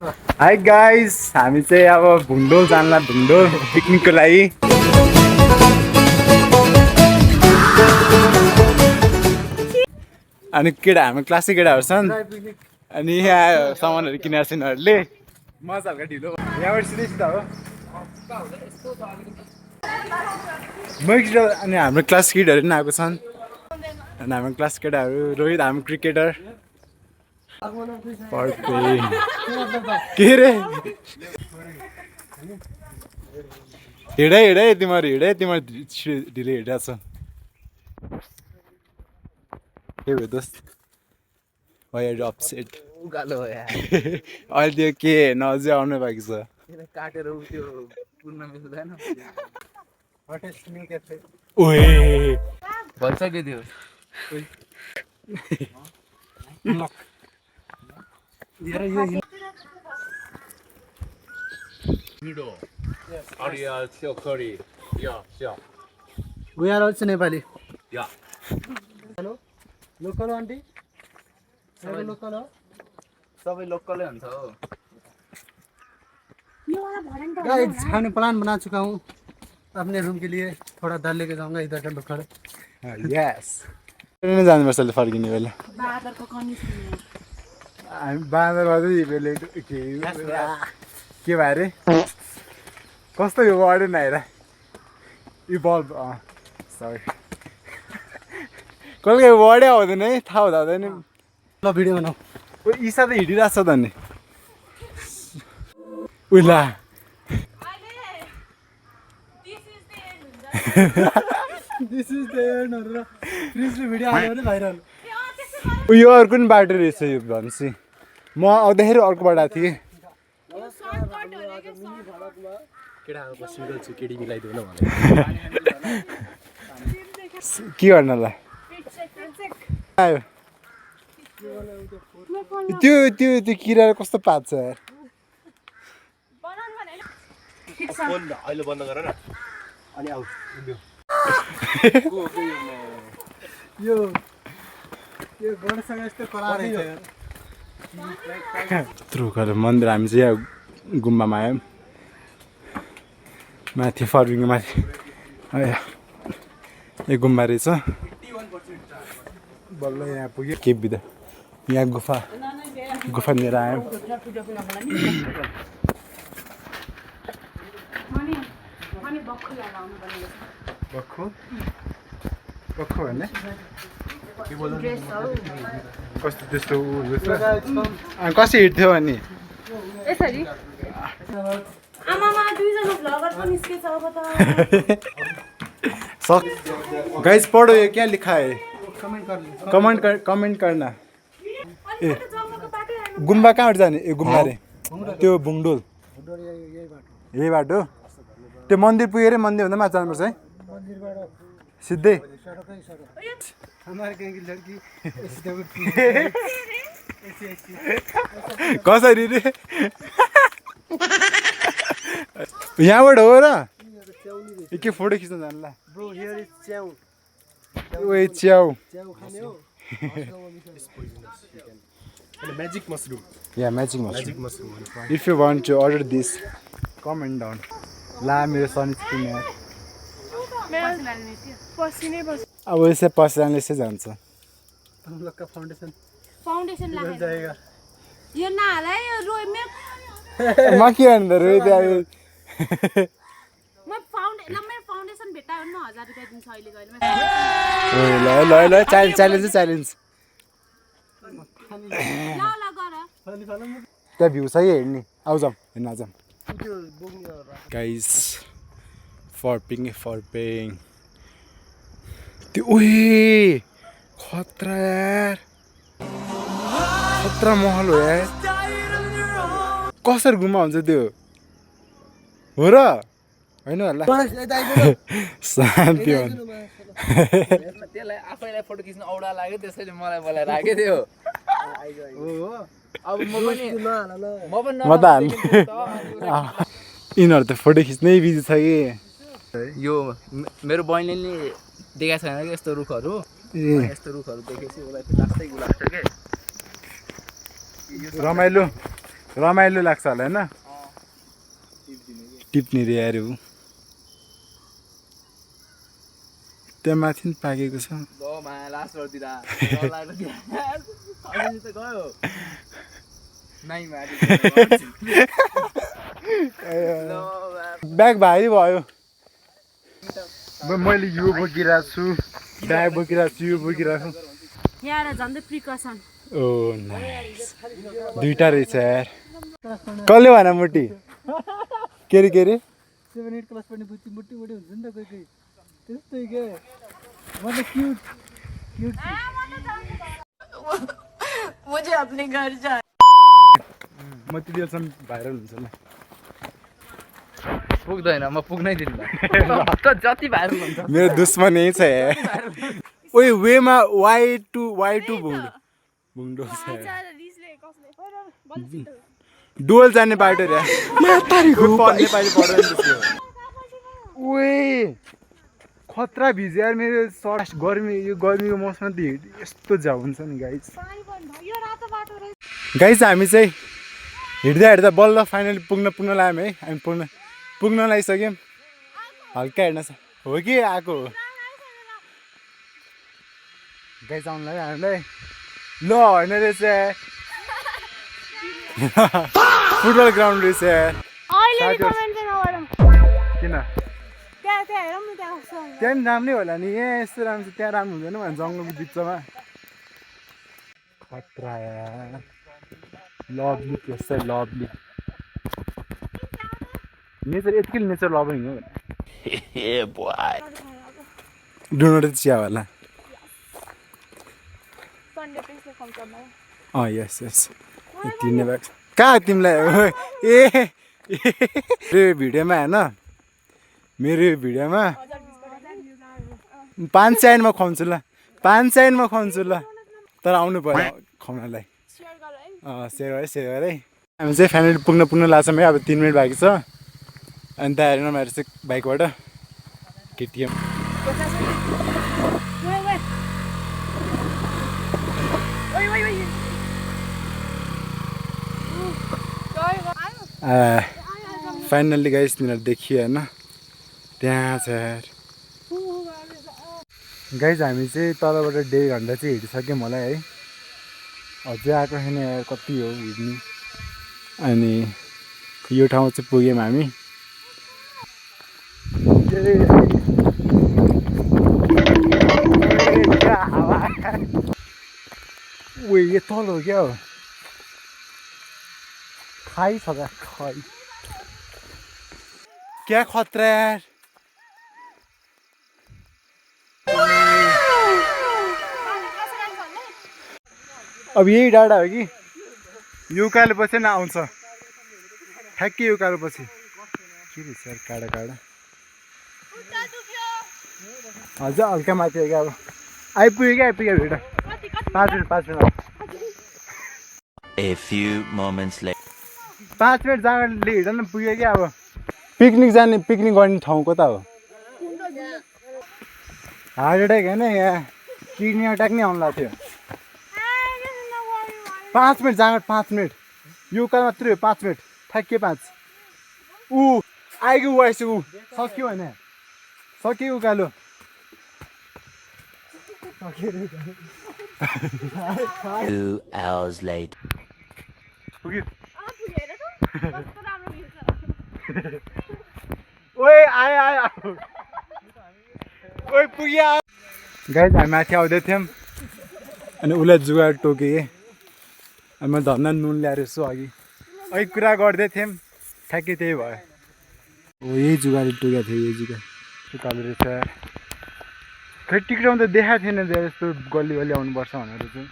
High guys, हामी चाहिँ अब भुन्डोल जानला भुन्डोल पिकनिकको लागि। अनि केटा हाम्रो क्लासै केटाहरू छन्। अनि यहाँ सामानहरू किनेर छन् उनीहरूले। मजा हल्का ढिलो यहाँबाट सिधै सिधा हो। अनि हाम्रो क्लास किडहरू पनि आएको छन्। अनि हाम्रो क्लास केटाहरू रोहित हाम्रो क्रिकेटर। के रे हिँडै तिमीहरू ढिलो हिँडिरहेको छ। के भयो दोस्त? Why are you upset? उकालो हो यार। अहिले त्यो के नअझै आउनु बाँकी छ। काटेर त्यो पुर्न मिल्दैन। ओए भइसक्यो त्यो। We are also Nepali. Yeah. Hello? Local auntie? Hello, local हो? सबै लोकलै हुन्छ हो। गाइस खाने प्लान बना चुका हूँ अपने रूम के लिए। थोड़ा दाल लेके जाऊंगा इधर का लोकल। यस जानुपर्छ अहिले फर्किने बेला। हामी बाँदर अझै के भयो अरे कस्तो यो वर्डै नहेर यो बल्ब सरी कहिले वर्डै आउँदैन है थाहा हुँदा हुँदैन। ल भिडियो बनाऊ। ओ ईसा त हिँडिरहेको छ त नि। उला दिस इज द एन्ड भनेर प्रिन्सले भिडियो हाल्यो भने भाइरल। यो अर्को पनि बाटो रहेछ यो भनेपछि म आउँदाखेरि अर्को बाटो थिएँ। के गर्नलाई आयो त्यो त्यो त्यो किराले कस्तो पाच्छ यार। अहिले बन्द गर न अनि आऊ यो गणेशसँग यस्तो कला रहेछ यार। त्रुकर मन्दिर हामी चाहिँ यहाँ गुम्बामा आयौँ माथि फर्बिङको माथि। यो गुम्बा रहेछ बल्ल यहाँ पुग्यो के बिदा यहाँ गुफा लिएर आयौँ। बक्खु भन्ने कस्तो त्यस्तो कसरी हिँड्थ्यो अनि यसरी आमामा दुईजना भ्लगर पनि निस्केछ अब त। गाइस पढो ये क्या लिखा है कमेंट करना। ए गुम्बा कहाँबाट जाने? ए गुम्बा रे त्यो बुङडोल यही बाटो। त्यो मन्दिर पुगेर मन्दिर भन्दा माथि जानुपर्छ है सिधै। कसरी रे यहाँबाट हो र के फोटो खिच्न जानला? ब्रो हियर इज च्याउ। ओए च्याउ खाने हो? म्याजिक मसरुम या magic mushroom. If you want to order this comment down. ला मेरो सनस्क्रिन यार अब यसै पसिराले यसै जान्छ। हम लोग का फाउंडेशन जाएगा यो नहाला है यो रोइ मे म के भन्दा रोइ त्यो म फाउन्डेसन भेटायो भने 1000 रुपैयाँ दिन्छु अहिले गएर। ल च्यालेन्ज ल गर त्यहाँ भ्यू छ कि हेर्ने आउ जाउँ हेर्न जाउँ। गाइस फर्पिङ त्यो ओए खतरा यार खतरा महल हो यार। कसरी गुम्बा हुन्छ त्यो हो र होइन होला शान्ति भन्नु त्यसलाई आफैलाई फोटो खिच्न औडा लाग्यो त्यसैले मलाई बोलाएर राखे थियो। अब म त यिनीहरू त फोटो खिच्नै बिजी छ कि। यो मेरो बहिनीले देखाएको छैन कि यस्तो रुखहरू देखेपछि उसलाई लाग्छ के रमाइलो रमाइलो लाग्छ होला होइन टिप्ने रे अरे ऊ त्यहाँ माथि पनि पाकेको छ लास्ट वर्तिर गयो ब्याग भारी भयो मैले यो बोकिरहेको छु ब्याग बोकिरहेको छु यो बोकिरहेको छु यहाँ झन्डै प्रिकसन ओ नाइस दुईटा रहेछ यार कसले भन मुटी के रे 7 8 क्लास पढ्ने बुच्ची मुट्टी मुट्टी हुन्छ नि त कोही कोही त्यस्तै के मतलब क्यूट क्यूट मुझे अपने घर जा म त्यति बेलासम्म भाइरल हुन्छ ल पुग्दैन म पुग्नै दिन्न जति भाइरल हुन्छ मेरो दुश्मन यही छ यार ओइ वेमा Y2 भुङडो छ डोल जाने बाटो रे नेपाली पढ्दैन त्यसो ओए खतरा भिज्यो यार मेरो सर्ट गर्मीको मौसममा त यस्तो जाउ हुन्छ नि गाइस हामी चाहिँ हिँड्दा बल्ल फाइनली पुग्न लाग्यौँ है हामी पुग्न लागिसक्यौँ हल्का हेर्न हो कि आएको हो गाइस आउनु लाग्यो हामीलाई ल होइन रहेछ फुटबल ग्राउन्ड रहेछ किन त्यहाँ पनि राम्रै होला नि यहाँ यस्तो राम्रो छ त्यहाँ राम्रो हुँदैन भने जङ्गलको बिचमा खतरा लभली प्लेस चाहिँ लभली नेचर यतिकै नेचर लभिङ हो डोनट चिया होला यस यति नै भएको कहाँ तिमीलाई मेरो भिडियोमा 5 चाइनमा खुवाउँछु ल 5 चाइनमा खुवाउँछु ल तर आउनु पर्यो खुवाउनलाई सेयर गरे हामी चाहिँ फ्यामिली पुग्न लाग्छौँ है अब 3 मिनट बाँकी छ अनि त्यहाँ हेरेन मेरो चाहिँ बाइकबाट केटिएम फाइनल्ली गाइस तिनीहरू देखियो होइन त्यहाँ छ यार गाइस हामी चाहिँ तलबाट 1.5 घन्टा चाहिँ हिँडिसक्यौँ होला है अझै आएको छैन यार कति हो हिँड्नु अनि यो ठाउँ चाहिँ पुग्यौँ हामी उयो यो तल हो क्या हो खाइ छ खाइ क्या खतरा यार अब यही डाँडा हो कि यो उकालो पछि नआउँछ ठ्याक्कै यो उकालो पछि के रहेछ यार काडा अझ हल्का माथि हो क्या अब आइपुग्यो video 5 minute A few moments later 5 minute जाँगरले हिँड्न पुग्यो क्या अब पिकनिक गर्ने ठाउँ कता हो हार्ट एट्याक होइन यहाँ किडनी अट्याक नै आउनु लाग्थ्यो 5 मिनट जाँगर 5 मिनट यो उकालो मात्रै हो 5 मिनट ठ्याक्कै 5 आइगयो आइसु सक्यो होइन सक्यो उकालो 2 hours later पुग्यो ओए आयो ओए पुग्यो गाइस हामी माथि आउँदै थियौँ अनि उसलाई जुगाड टोकेँ अनि म धन्न नुन ल्याएर यसो अघि कुरा गर्दै थियौँ ठ्याक्कै त्यही भयो हो यही जुगाडले टोकेको थियो यही जुगा उकालो रहेछ खै टिकटमा त देखाएको थिएन यस्तो गल्ली आउनुपर्छ भनेर चाहिँ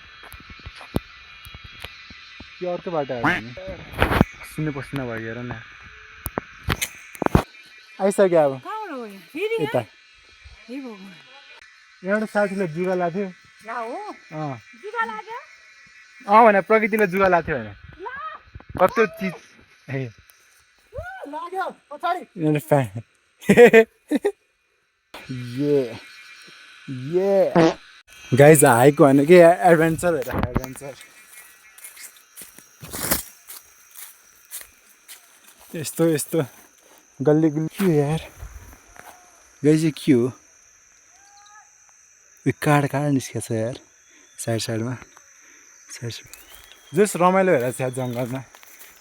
के अर्को बाटो आयो सुन्ने पसिना भयो हेर न आइसक्यो अब यता एउटा साथीले जुगा लाग्थ्यो भने प्रकृतिले जुगा लाग्थ्यो भने कस्तो चिज गाइज हाइको भने के एडभेन्चर हेर एडभेन्चर यस्तो यस्तो गल्ली गुल्ली के हो यार गाई चाहिँ के हो काड निस्किएको छ यार साइडमा जस रमाइलो भएर छ जङ्गलमा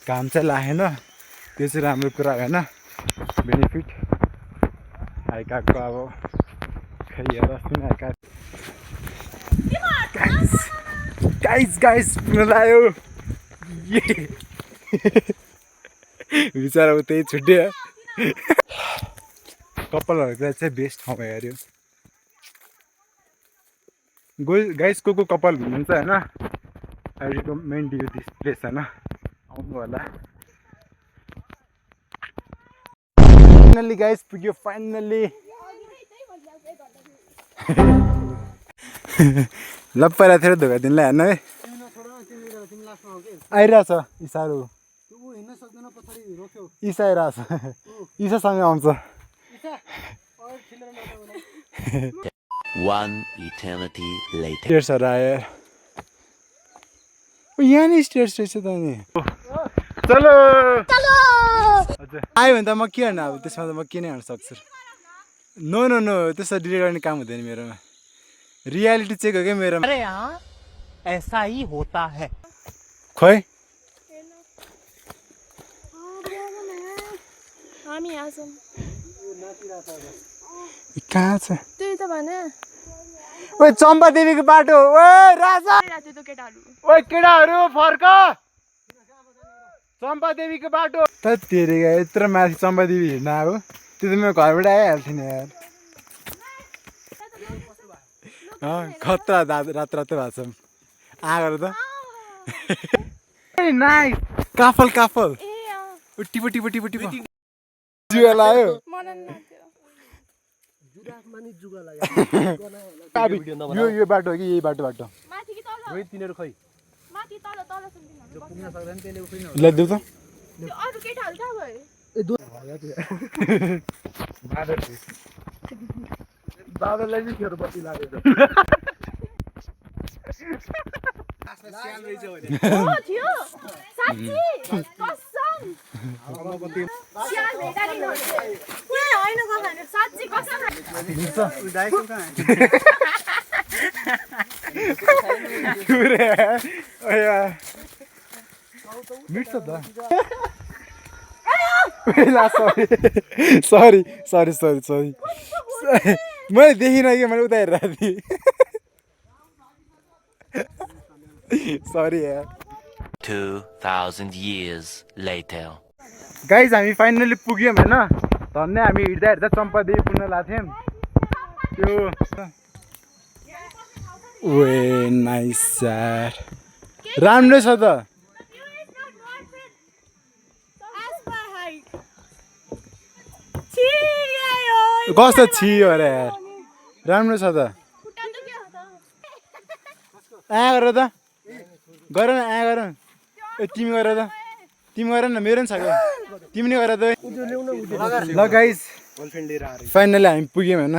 घाम चाहिँ लागेन त्यो चाहिँ राम्रो कुरा होइन बेनिफिट हाइकाको अब खै हेर अस्ति नै हाइका गाइस पुग्न लाग्यो बिचरा उतै छुट्यो कपालहरूको लागि चाहिँ बेस्ट ठाउँ हो यार यो गाइस को कपाल हुनुहुन्छ होइन I recommend you this place होइन आउनु होला फाइनली गाइस पुग्यो फाइनली ल पहिला थियो धोका दिनलाई हेर्नु है आइरहेछ इसाहरू इसा आइरहेछ इसासँग आउँछ One eternity later. स्टेयर्सहरू आयो यहाँ नि स्टेयर्स रहेछ त नि चलो आयो भने त म के गर्नु अब त्यसमा त म के नै गर्न सक्छु नो त्यस्तो डिलिट गर्ने काम हुँदैन मेरोमा रियालिटी चेक हो क्या मेरोमा अरे यहाँ ऐसा ही होता है खोइ हामी यहाँ छौँ कहाँ छ त्यही त भने ओए चम्पा देवीको बाटो ओए राजा त्यो केटाहरू ओए केटाहरू फर्क चम्पा देवीको बाटो त तेरे यत्रो माथि चम्पा देवी हिँड्न अब त्यो त मेरो घरबाट आइहाल्थेँ नि यार खतरा रात भएको छ आगर त नाइस काफल टिपो जुवा लाग्यो यो बाटो हो कि यही बाटो तिनीहरू खै ल्याइदेऊ त बाबालाई चाहिँ खेर बत्ती लाग्यो मिट्छ त सरी मैले देखिनँ कि मैले उता हेरेर थिएँ सरी यार 2000 years later. गाइज हामी फाइनली पुग्यौँ होइन धन्य हामी हिँड्दा चम्पादेवी पुग्न लाग्थ्यौँ त्यो ओए नाइस यार राम्रो छ त कस्तो छियो अरे यार राम्रो छ त गर त गर न गर न ए तिमी गर त तिमी गर न मेरो पनि छ तिमी नै गर त ल गाइस फाइनली हामी पुग्यौँ होइन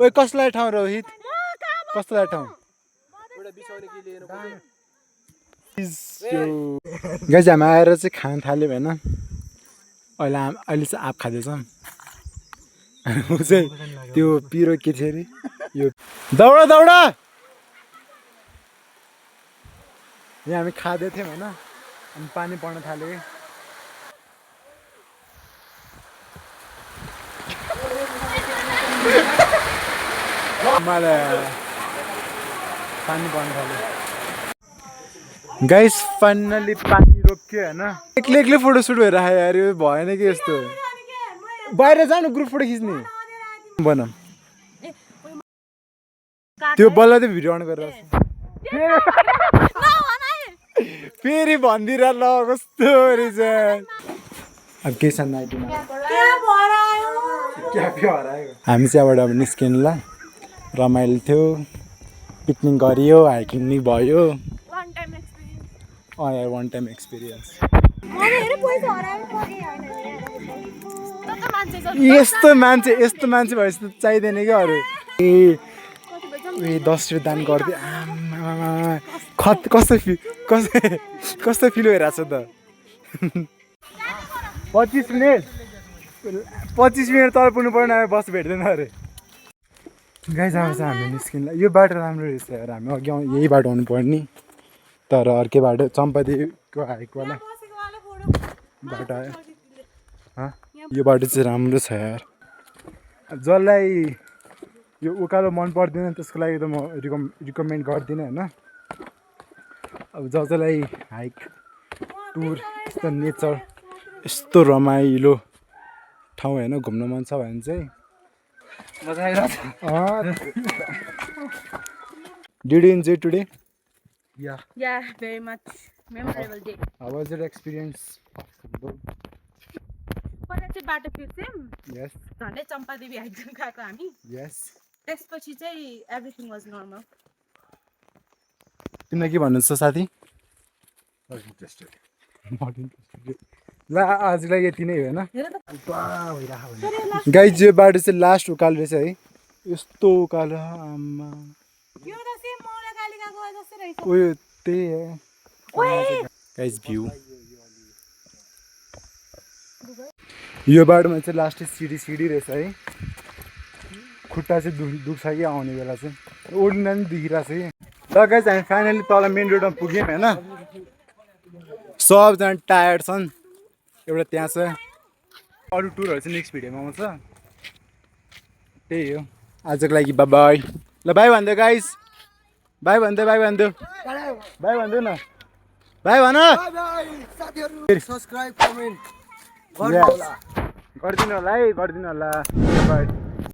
ओए कसलाई ठाउँ रोहित कसलाई ठाउँ गाइस हामी आएर चाहिँ खान थाल्यौँ होइन अहिले चाहिँ आँप खाँदैछौँ चाहिँ त्यो पिरो के थियो अरे यो दौड यहाँ हामी खाँदै थियौँ होइन अनि पानी पर्न थाल्यो कि मलाई पानी पर्न थाल्यो गाइस फाइनली पानी रोक्यो होइन एक्लै फोटो सुट भइरहेको यार यो भएन कि यस्तो बाहिर जानु ग्रुप फोटो खिच्ने बनाऊ त्यो बल्ल त भिडियो अन गरेर फेरि भनिदिएर ल कस्तो रहेछ अब के छ हामी चाहिँ यहाँबाट अब निस्किनु ल रमाइलो थियो पिकनिक गरियो हाइकिङ नि भयो यार वान टाइम एक्सपिरियन्स यस्तो मान्छे भएपछि त चाहिँदैन क्या अरू ए 10 रुपियाँ दान गरिदियो आमा कस्तो फिल भइरहेको छ त 25 मिनट तल पुग्नु पर्ने बस भेट्दैन अरे गाइस अब चाहिँ हामी निस्किँदा यो बाटो राम्रो रहेछ यार हामी अघि यही बाटो आउनु पर्ने तर अर्कै बाटो चम्पादेवीको हाइकवाला बाटो आयो यो बाटो चाहिँ राम्रो छ यार जसलाई यो उकालो मन पर्दैन त्यसको लागि त म रिकमेन्ड गर्दिनँ होइन अब जसलाई हाइक टुर यस्तो नेचर यस्तो रमाइलो ठाउँ होइन घुम्न मन छ भने चाहिँ मजा आइरहेछ Did you enjoy today? Yeah, very much memorable day. How was your experience? पहिला चाहिँ बाटो बिर्स्यौँ Yes, झन्डै चम्पादेवी हाइकमा गएको हामी yes. त्यसपछि चाहिँ एभ्रिथिङ वाज नर्मल तिमीलाई के भन्नु छ साथी ल आजलाई यति नै हो होइन गाइस यो बाटो चाहिँ लास्ट उकालो रहेछ है यस्तो उकालो आमा यो त सेम मौलाकालिकाको जस्तै रहेछ उयो त्यही हो गाइस भ्यू यो बाटोमा चाहिँ लास्ट सिडी रहेछ है खुट्टा चाहिँ दुख्छ कि आउने बेला चाहिँ ओर्लिँदा पनि देखिरहेको छ कि ल गाइस हामी फाइनली तल मेन रोडमा पुग्यौँ होइन सबजना टायर्ड छन् एउटा त्यहाँ छ अरू टुरहरू चाहिँ नेक्स्ट भिडियोमा आउँछ त्यही हो आजको लागि बाई ल बाई भन्दै गाइस बाई भन्दै बाई भन्दै बाई भन्दै न बाई भन सब्सक्राइब कमेन्ट गरिदिनु होला है गरिदिनु होला बाई